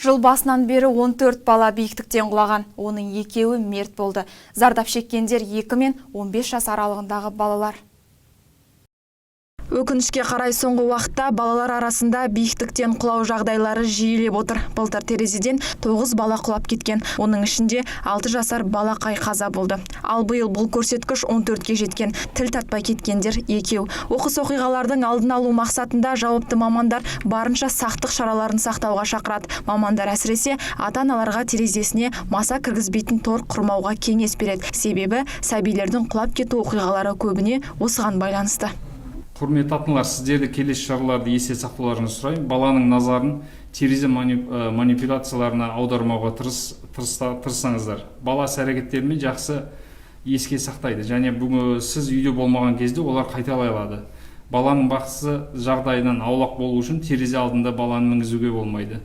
Жыл басынан бері 14 бала биіктіктен құлаған. Оның екеуі мерт болды. Зардап шеккендер 2 мен 15 жас аралығындағы балалар. Өкінішке қарай соңғы уақытта балалар арасында биіктіктен құлау жағдайлары жиілеп отыр. Былтыр терезеден 9 бала құлап кеткен. Оның ішінде 6 жасар балақай қаза болды. Ал биыл бұл көрсеткіш 14-ке жеткен. Тіл татпай кеткендер 2. Оқыс оқиғалардың алдын алу мақсатында жауапты мамандар барынша сақтық шараларын сақтауға шақырады. Мамандар әсіресе ата-аналарға терезесіне маса кіргізбейтін тор құрмауға кеңес береді. Себебі сәбилердің құлап кету оқиғалары көбіне осыған байланысты. Құрметті ата-аналар, сіздерді келесі шараларды есте сақтауларыңызды сұраймын. Баланың назарын терезе манипуляцияларына аудармауға тырысыңыздар. Бала іс-әрекеттерімен жақсы еске сақтайды, және бүгін сіз үйде болмаған кезде олар қайталай алады. Баланың бақсы жағдайынан аулақ болу үшін терезе алдында баланы мінгізуге болмайды.